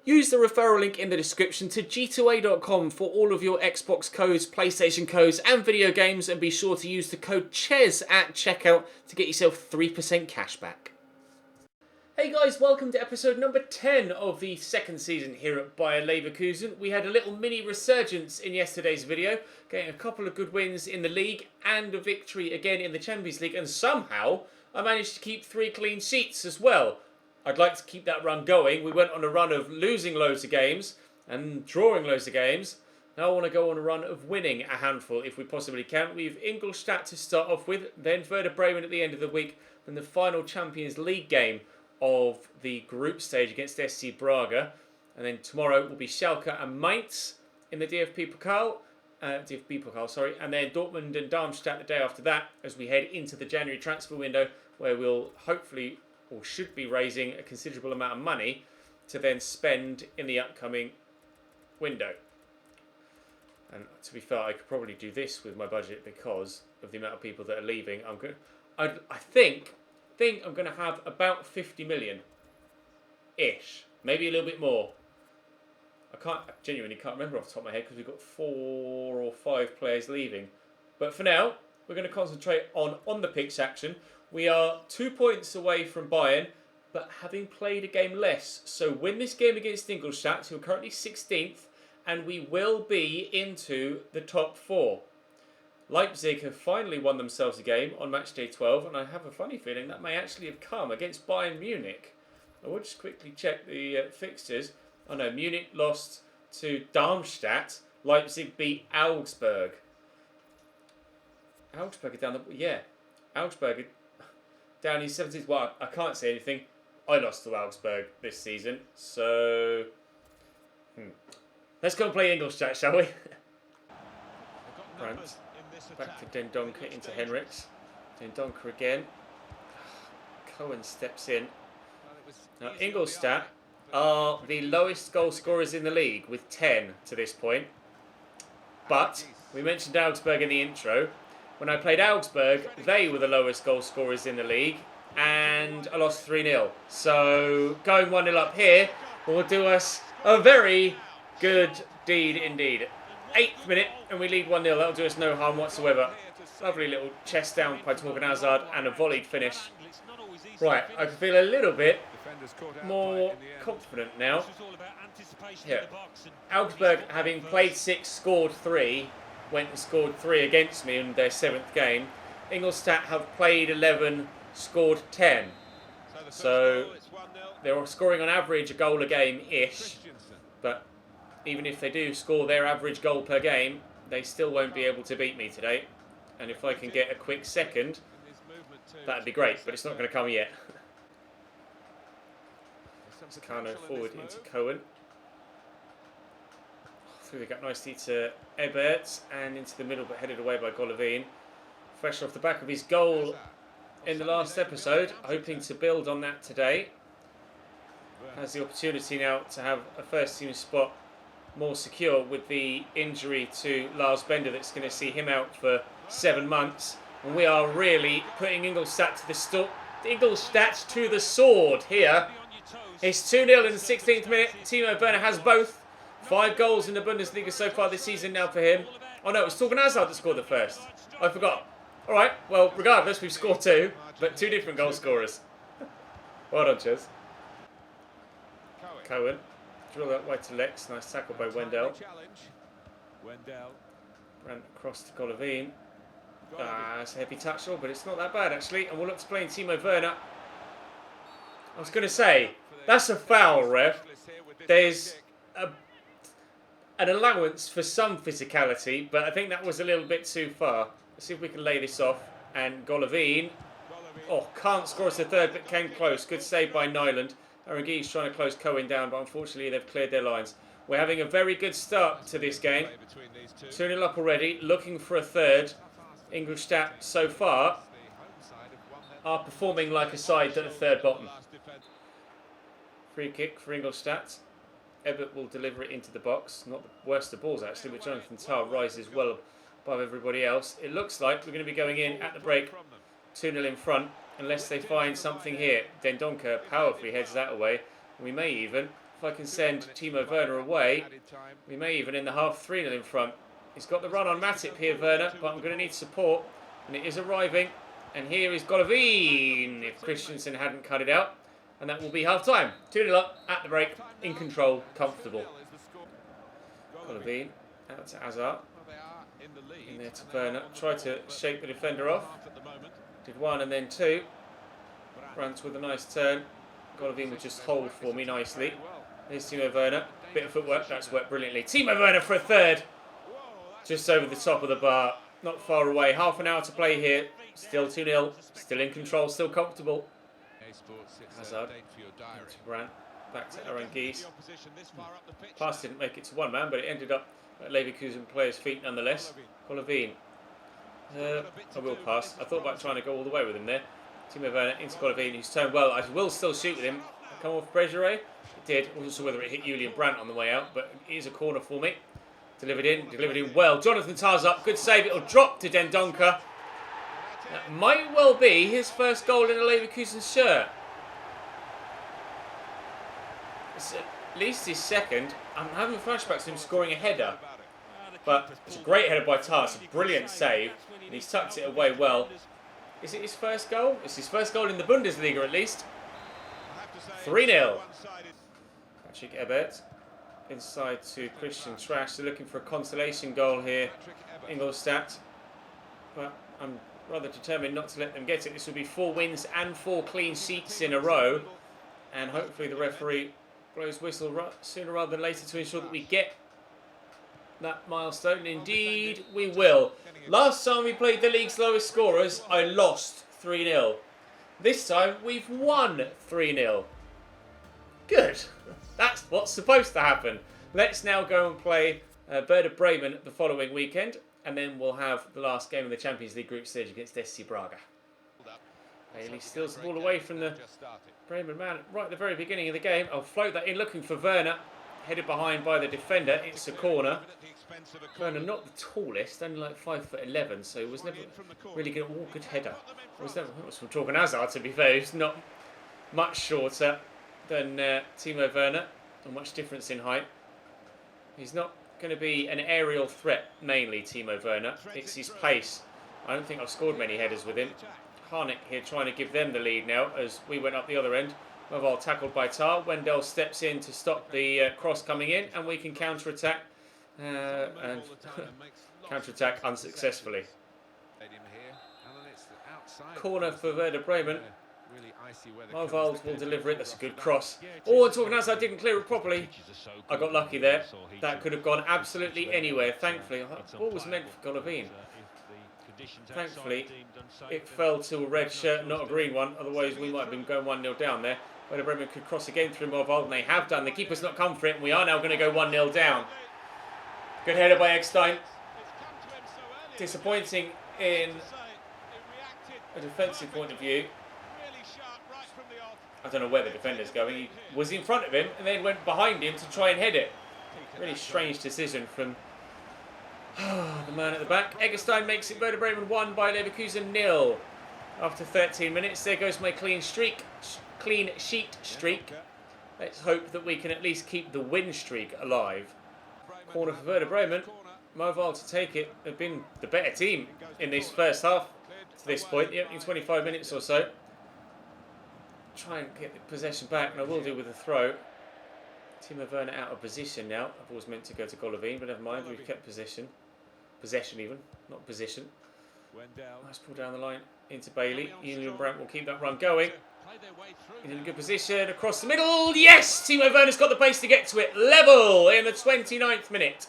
Use the referral link in the description to g2a.com for all of your Xbox codes, PlayStation codes and video games, and be sure to use the code CHES at checkout to get yourself 3% cash back. Hey guys, welcome to episode number 10 of the second season here at Bayer Leverkusen. We had a little mini resurgence in yesterday's video, getting a couple of good wins in the league and a victory again in the Champions League, and somehow I managed to keep 3 clean sheets as well. I'd like to keep that run going. We went on a run of losing loads of games and drawing loads of games. Now I want to go on a run of winning a handful if we possibly can. We've Ingolstadt to start off with, then Werder Bremen at the end of the week, then the final Champions League game of the group stage against SC Braga. And then tomorrow will be Schalke and Mainz in the DFB Pokal, and then Dortmund and Darmstadt the day after that as we head into the January transfer window, where we'll hopefully or should be raising a considerable amount of money to then spend in the upcoming window. And to be fair, I could probably do this with my budget because of the amount of people that are leaving. I think I'm going to have about 50 million-ish, maybe a little bit more. I genuinely can't remember off the top of my head because we've got 4 or 5 players leaving. But for now, we're going to concentrate on the pitch action. We are 2 points away from Bayern, but having played a game less. So win this game against Ingolstadt, who are currently 16th, and we will be into the top 4. Leipzig have finally won themselves a game on match day 12, and I have a funny feeling that may actually have come against Bayern Munich. I will just quickly check the fixtures. Oh no, Munich lost to Darmstadt. Leipzig beat Augsburg. Augsburg are down the... Yeah, Augsburg are down in 17th. Well, I can't say anything. I lost to Augsburg this season, so... Let's go and play Ingolstadt, shall we? Brandt. Back to Den Donker into Henriks. Den Donker again. Cohen steps in. Now, Ingolstadt are the lowest goal scorers in the league with 10 to this point. But we mentioned Augsburg in the intro. When I played Augsburg, they were the lowest goal scorers in the league, and I lost 3-0. So going 1-0 up here will do us a very good deed indeed. 8th minute, and we lead 1-0. That'll do us no harm whatsoever. Lovely little chest down by Torgan Hazard and a volleyed finish. Right, I can feel a little bit more confident now. Here, Augsburg, having played 6, scored 3, went and scored 3 against me in their 7th game. Ingolstadt have played 11, scored 10. So they're scoring on average a goal a game-ish. But even if they do score their average goal per game, they still won't be able to beat me today. And if I can get a quick second, that'd be great, but it's not going to come yet. Kano forward into Cohen. Through the gap nicely to Ebert and into the middle, but headed away by Golovin. Fresh off the back of his goal in the last episode, hoping to build on that today. Has the opportunity now to have a first team spot more secure with the injury to Lars Bender that's going to see him out for 7 months. And we are really putting Ingolstadt to the sword here. It's 2-0 in the 16th minute. Timo Werner has both. 5 goals in the Bundesliga so far this season now for him. Oh no, it was Torgan Hazard that scored the first. I forgot. Alright, well, regardless, we've scored 2, but 2 different goal scorers. Well done, Ches. Cohen. Drill that way to Lex. Nice tackle by Wendell. Ran across to Golovin. It's a heavy touch, but it's not that bad actually. And we'll look to play in Timo Werner. I was going to say, that's a foul, ref. There's an allowance for some physicality, but I think that was a little bit too far. Let's see if we can lay this off. And Golovin, can't score us the third, but came close. Good save by Nyland. Aranghi's trying to close Cohen down, but unfortunately they've cleared their lines. We're having a very good start to this game. 2-0 up already, looking for a third. Ingolstadt so far are performing like a side at the third bottom. Free kick for Ingolstadt. Ebert will deliver it into the box. Not the worst of balls actually, but Jonathan Tah rises well above everybody else. It looks like we're going to be going in at the break 2-0 in front, unless they find something here. Den Donker powerfully heads that away. We may even if I can send Timo Werner away, we may even end the half 3-0 in front. He's got the run on Matip here, Werner, but I'm going to need support. And it is arriving. And here is Golovin, if Christensen hadn't cut it out. And that will be half-time. 2-0 up at the break, in control, comfortable. Golovin out to Hazard. In there to Werner. Tried to shake the defender off. Did one and then two. Brandt with a nice turn. Golovin would just hold for me nicely. Here's Timo Werner. Bit of footwork. That's worked brilliantly. Timo Werner for a third. Just over the top of the bar. Not far away. Half an hour to play here. Still 2-0. Still in control. Still comfortable. Hazard. To Brandt. Back to Aranguiz. Pass didn't make it to one man, but it ended up at Leverkusen players' feet nonetheless. Golovin. I will pass. I thought about trying to go all the way with him there. Timo Werner into Golovin, who's turned well. I will still shoot with him. Come off Brejere. It did. Wasn't sure whether it hit Julian Brandt on the way out, but it is a corner for me. Delivered in well. Jonathan Tah's up. Good save. It'll drop to Dendoncker. That might well be his first goal in a Leverkusen shirt. It's at least his second. I'm having flashbacks to him scoring a header. But it's a great header by Tah. It's a brilliant save. And he's tucked it away well. Is it his first goal? It's his first goal in the Bundesliga at least. 3-0. Patrick Ebert. Inside to Christian Trash. They're looking for a consolation goal here. Ingolstadt. But I'm rather determined not to let them get it. This will be 4 wins and 4 clean sheets in a row. And hopefully the referee blows whistle sooner rather than later to ensure that we get that milestone. Indeed, we will. Last time we played the league's lowest scorers, I lost 3-0. This time, we've won 3-0. Good. That's what's supposed to happen. Let's now go and play Werder Bremen the following weekend, and then we'll have the last game of the Champions League group stage against SC Braga. Bailey steals the ball away from the Bremen man right at the very beginning of the game. I'll float that in, looking for Werner. Headed behind by the defender. It's a corner. Werner not the tallest, only like 5'11", so he was never really good. Oh, good header. I was from talking Hazard, to be fair. He's not much shorter than Timo Werner, or much difference in height. He's not going to be an aerial threat, mainly, Timo Werner. It's his pace. I don't think I've scored many headers with him. Harnik here trying to give them the lead now as we went up the other end. Moval tackled by Tah. Wendell steps in to stop the cross coming in, and we can counter-attack. And counter-attack unsuccessfully. Corner for Werder Bremen. Moval will deliver it. That's a good cross. Oh, and talking as I didn't clear it properly. I got lucky there. That could have gone absolutely anywhere. Thankfully, that ball was meant for Golovin. Thankfully, it fell to a red shirt, not a green one. Otherwise, we might have been going 1-0 down there. Werder Bremen could cross again through Moval, and they have done. The keeper's not come for it, and we are now going to go 1-0 down. Good header by Eggstein. Disappointing in a defensive point of view. I don't know where the defender's going. He was in front of him and then went behind him to try and head it. Really strange decision from the man at the back. Eggestein makes it Werder Bremen 1 by Leverkusen 0. After 13 minutes, there goes my clean sheet streak. Let's hope that we can at least keep the win streak alive. Corner for Werder Bremen. Moval to take it. They've been the better team in this first half to this point. The opening 25 minutes or so. Try and get the possession back, and I will do with a throw. Timo Werner out of position now. The ball's meant to go to Golovin, but never mind. We've kept possession. Possession even, not position. Nice pull down the line into Bailey. Julian Brandt will keep that run going. In a good position, across the middle. Yes! Timo Werner's got the pace to get to it. Level in the 29th minute.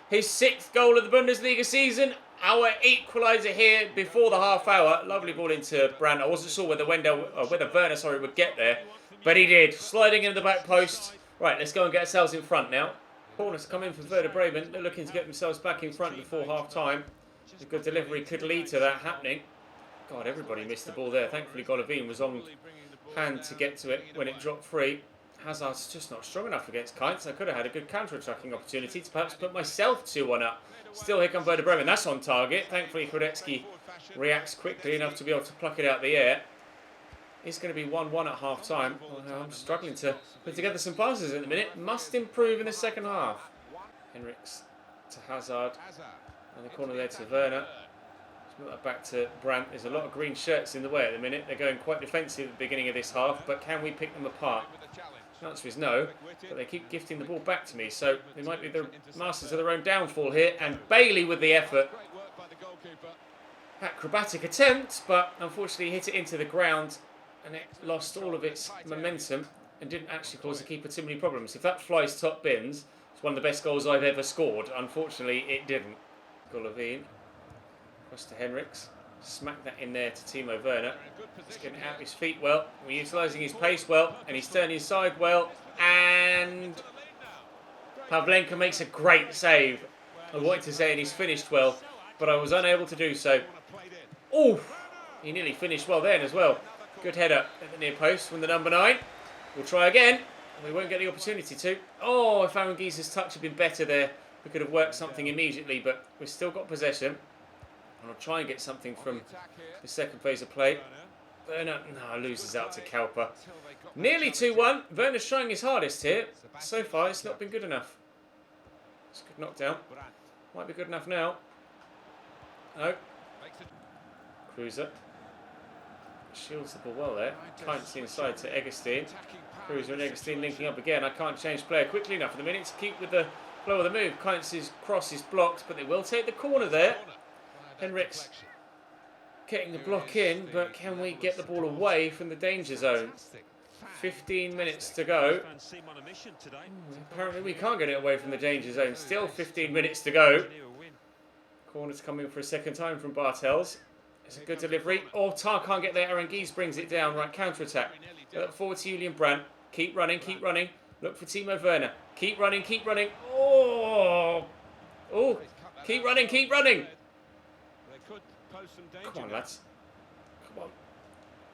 His 6th goal of the Bundesliga season. Our equaliser here before the half hour. Lovely ball into Brandt. I wasn't sure whether Werner would get there, but he did. Sliding into the back post. Right, let's go and get ourselves in front now. Corners come in from Werder Bremen. They're looking to get themselves back in front before half time. A good delivery could lead to that happening. God, everybody missed the ball there. Thankfully, Golovin was on hand to get to it when it dropped free. Hazard's just not strong enough against Kainz. I could have had a good counter-attacking opportunity to perhaps put myself 2-1 up. Still, here comes Werder Bremen. That's on target. Thankfully, Krodecki reacts quickly enough to be able to pluck it out the air. It's going to be 1-1 at half-time. I'm struggling to put together some passes at the minute. Must improve in the second half. Henriks to Hazard. And the corner there to Werner. Back to Brandt. There's a lot of green shirts in the way at the minute. They're going quite defensive at the beginning of this half, but can we pick them apart? The answer is no, but they keep gifting the ball back to me, so they might be the masters of their own downfall here. And Bailey with the effort. Acrobatic attempt, but unfortunately hit it into the ground and it lost all of its momentum and didn't actually cause the keeper too many problems. If that flies top bins, it's one of the best goals I've ever scored. Unfortunately, it didn't. Golovin. Across to Henriks. Smack that in there to Timo Werner. He's getting out his feet well. We're utilising his pace well. And he's turning inside well. And Pavlenka makes a great save. I wanted to say and he's finished well, but I was unable to do so. Oh, he nearly finished well then as well. Good header at the near post from the number 9. We'll try again. We won't get the opportunity to. Oh, if Aaron Giese's touch had been better there, we could have worked something immediately, but we've still got possession. And I'll try and get something from the second phase of play. Werner loses out to Kalpa. Nearly 2-1. Werner's trying his hardest here. So far, it's not been good enough. It's a good knockdown. Might be good enough now. No. Cruiser. Shields the ball well there. Kainz inside to Egerstein. Cruiser and Egerstein linking up again. I can't change player quickly enough at the minute to keep with the flow of the move. Kainz's cross is blocked, but they will take the corner there. Henriks getting the block in, but can we get the ball away from the danger zone? 15 minutes to go. Apparently we can't get it away from the danger zone. Still 15 minutes to go. Corner's coming for a second time from Bartels. It's a good delivery. Oh, Tar can't get there. Aaron Gies brings it down. Right, counter-attack. Look forward to Julian Brandt. Keep running, keep running. Look for Timo Werner. Keep running, keep running. Oh! Oh! Keep running, keep running! Come on, lads. Come on.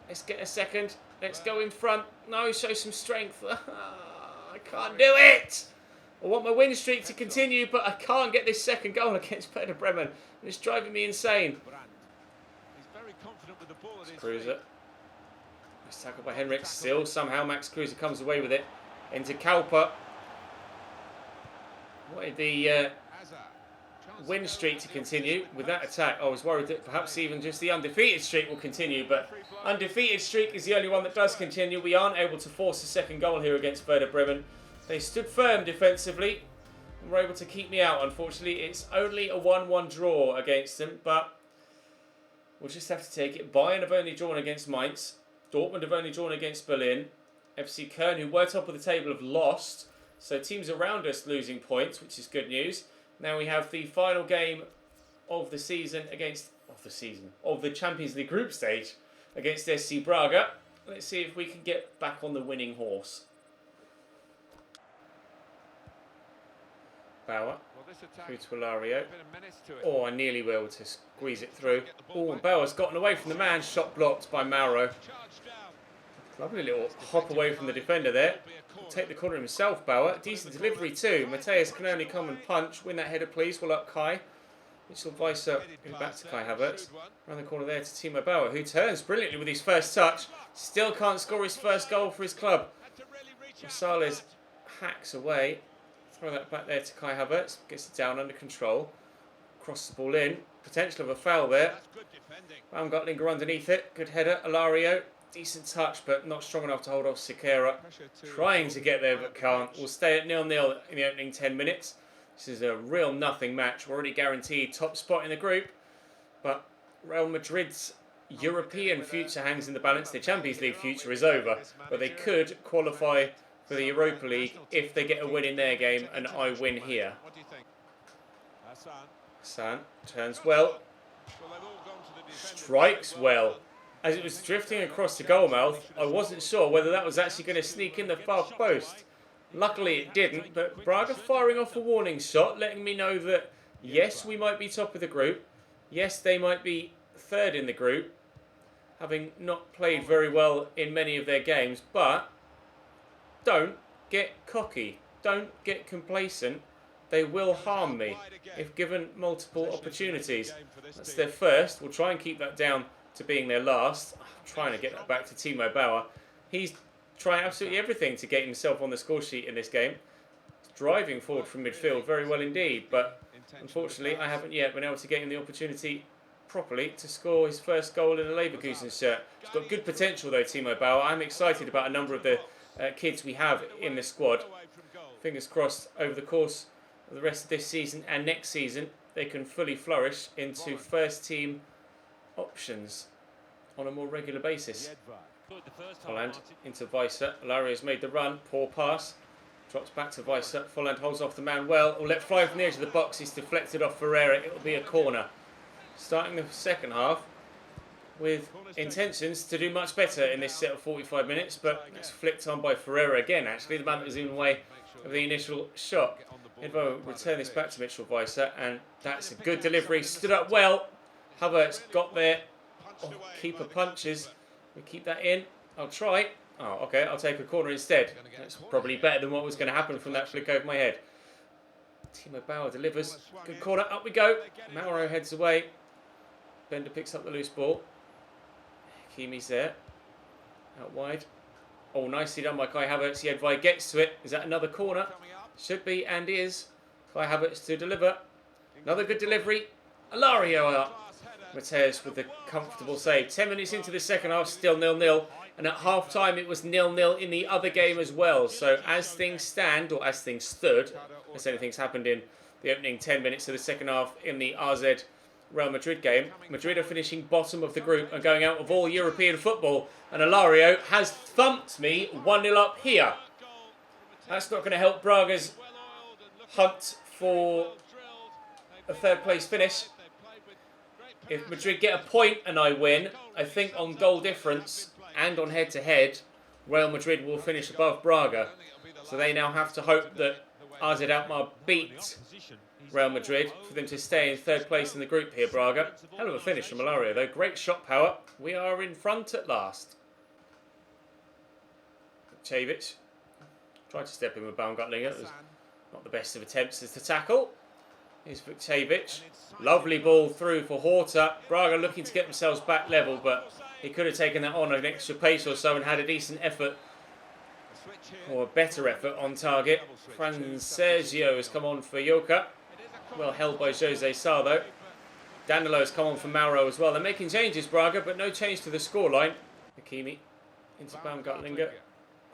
Let's get a second. Let's go in front. No, show some strength. I can't do it! I want my win streak to continue, but I can't get this second goal against Werder Bremen. And it's driving me insane. Cruiser. Nice tackle by Henriks. Still, somehow Max Cruiser comes away with it. Into Kalpa. Wanted the win streak to continue with that attack. I was worried that perhaps even just the undefeated streak will continue, but undefeated streak is the only one that does continue. We aren't able to force a second goal here against Werder Bremen. They stood firm defensively and were able to keep me out. Unfortunately, it's only a 1-1 draw against them, but we'll just have to take it. Bayern have only drawn against Mainz. Dortmund have only drawn against Berlin. FC Köln, who were top of the table, have lost. So teams around us losing points, which is good news. Now we have the final game of the season of the Champions League group stage against SC Braga. Let's see if we can get back on the winning horse. Bauer, through to Ilario. Oh, I nearly were able to squeeze it through. Oh, and Bauer's gotten away from the man, shot blocked by Mauro. Lovely little hop away from the defender there. Take the corner himself, Bauer. Decent delivery too. Mateus can only come and punch. Win that header, please. Well up, Kai. Mitchell Weiser back to Kai Havertz. Around the corner there to Timo Bauer, who turns brilliantly with his first touch. Still can't score his first goal for his club. Rosales hacks away. Throw that back there to Kai Havertz. Gets it down under control. Cross the ball in. Potential of a foul there. Baumgartlinger underneath it. Good header. Ilario. Decent touch, but not strong enough to hold off Sequeira. Trying to get there, but can't. We'll stay at 0-0 in the opening 10 minutes. This is a real nothing match. We're already guaranteed top spot in the group. But Real Madrid's European future hangs in the balance. Their Champions League future is over. But they could qualify for the Europa League if they get a win in their game and I win here. Hassan turns well. Strikes well. As it was drifting across the goal mouth, I wasn't sure whether that was actually going to sneak in the far post. Luckily it didn't, but Braga firing off a warning shot, letting me know that yes, we might be top of the group. Yes, they might be third in the group, having not played very well in many of their games, but don't get cocky. Don't get complacent. They will harm me if given multiple opportunities. That's their first. We'll try and keep that down to being their last. I'm trying to get that back to Timo Bauer. He's trying absolutely everything to get himself on the score sheet in this game. He's driving forward from midfield very well indeed, but unfortunately I haven't yet been able to get him the opportunity properly to score his first goal in a Leverkusen shirt. He's got good potential though, Timo Bauer. I'm excited about a number of the kids we have in the squad. Fingers crossed over the course of the rest of this season and next season they can fully flourish into first team options on a more regular basis. Volland into Weiser. Lario's made the run. Poor pass. Drops back to Weiser. Volland holds off the man well. Or let fly from the edge of the box. He's deflected off Ferreira. It'll be a corner. Starting the second half with intentions to do much better in this set of 45 minutes, but it's flicked on by Ferreira again. Actually, the man that was in the way of the initial shot. Edvo return this back to Mitchell Weiser, and that's a good delivery. Stood up well. Havertz got there. Oh, keeper punches. We keep that in. I'll try. Oh, okay. I'll take a corner instead. That's probably better than what was going to happen from that flick over my head. Timo Bauer delivers. Good corner. Up we go. Mauro heads away. Bender picks up the loose ball. Hakimi's there. Out wide. Oh, nicely done by Kai Havertz. Edvai gets to it. Is that another corner? Should be and is. Kai Havertz to deliver. Another good delivery. Alario up. Mateus with the comfortable save. 10 minutes into the second half, still 0-0. And at half-time, it was 0-0 in the other game as well. So as things stand, or as things stood, as anything's happened in the opening 10 minutes of the second half in the RZ Real Madrid game, Madrid are finishing bottom of the group and going out of all European football. And Alario has thumped me 1-0 up here. That's not going to help Braga's hunt for a third place finish. If Madrid get a point and I win, I think on goal difference and on head-to-head, Real Madrid will finish above Braga. So they now have to hope that RZ Alkmaar beat Real Madrid for them to stay in third place in the group here, Braga. Hell of a finish from Alario though. Great shot power. We are in front at last. Vukcevic tried to step in with Baumgartlinger. It was not the best of attempts as to tackle. Here's Vukcevic. Lovely ball through for Horta. Braga looking to get themselves back level, but he could have taken that on an extra pace or so and had a decent effort, or a better effort on target. Sergio has come on for Yoka. Well held by Jose Sá though. Danilo has come on for Mauro as well. They're making changes, Braga, but no change to the scoreline. Hakimi into Baumgartlinger.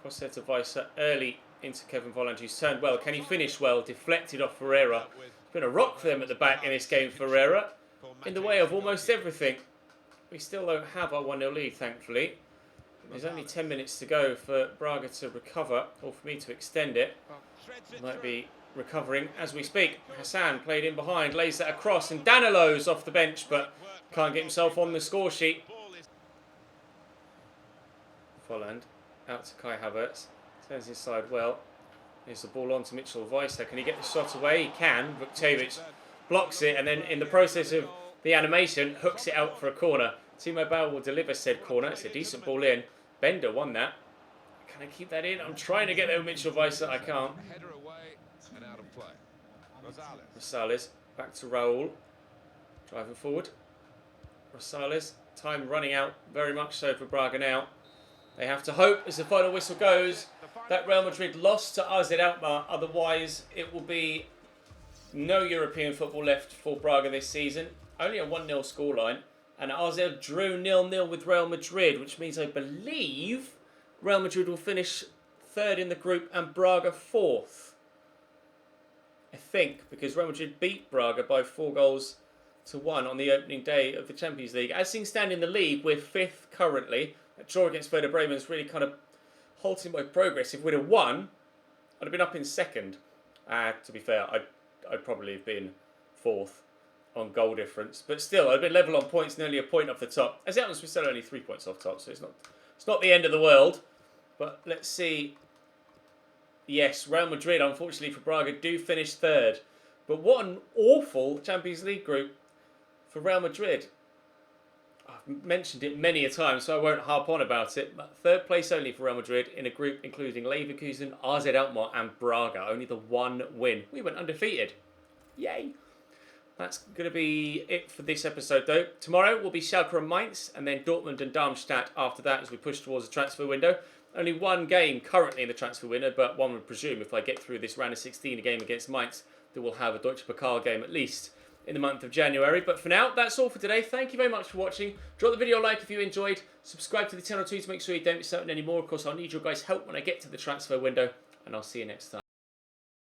Cross there to Weiser. Early into Kevin Volland, who's turned well. Can he finish well? Deflected off Ferreira. It's been a rock for them at the back in this game, Ferreira. In the way of almost everything. We still don't have our 1-0 lead, thankfully. There's only 10 minutes to go for Braga to recover, or for me to extend it. Might be recovering as we speak. Hassan played in behind, lays that across, and Danilo's off the bench, but can't get himself on the score sheet. Volland out to Kai Havertz. Turns his side well. Here's the ball on to Mitchell Weiser. Can he get the shot away? He can. Vukcevic blocks it, and then in the process of the animation, hooks it out for a corner. Timo Bauer will deliver said corner. It's a decent ball in. Bender won that. Can I keep that in? I'm trying to get there with Mitchell Weiser. I can't. Rosales back to Raul. Driving forward. Rosales. Time running out very much so for Braga now. They have to hope as the final whistle goes that Real Madrid lost to RZ Alkmaar. Otherwise, it will be no European football left for Braga this season. Only a 1-0 scoreline. And RZ drew 0-0 with Real Madrid, which means I believe Real Madrid will finish third in the group and Braga fourth. I think, because Real Madrid beat Braga by 4-1 on the opening day of the Champions League. As things stand in the league, we're fifth currently. That draw against Werder Bremen is really kind of halting my progress. If we'd have won, I'd have been up in second. To be fair, I'd probably have been fourth on goal difference. But still, I'd been level on points, nearly a point off the top. As it happens, we're still only 3 points off top, so it's not the end of the world. But let's see. Yes, Real Madrid, unfortunately for Braga, do finish third. But what an awful Champions League group for Real Madrid. I've mentioned it many a time, so I won't harp on about it. But third place only for Real Madrid in a group including Leverkusen, RZ Alkmaar and Braga. Only the one win. We went undefeated. Yay. That's going to be it for this episode, though. Tomorrow will be Schalke and Mainz, and then Dortmund and Darmstadt after that as we push towards the transfer window. Only one game currently in the transfer window, but one would presume if I get through this round of 16 game against Mainz, that we'll have a Deutsche Pokal game at least in the month of January. But for now, that's all for today. Thank you very much for watching. Drop the video a like if you enjoyed. Subscribe to the channel too to make sure you don't miss out on any more. Of course, I'll need your guys' help when I get to the transfer window, and I'll see you next time.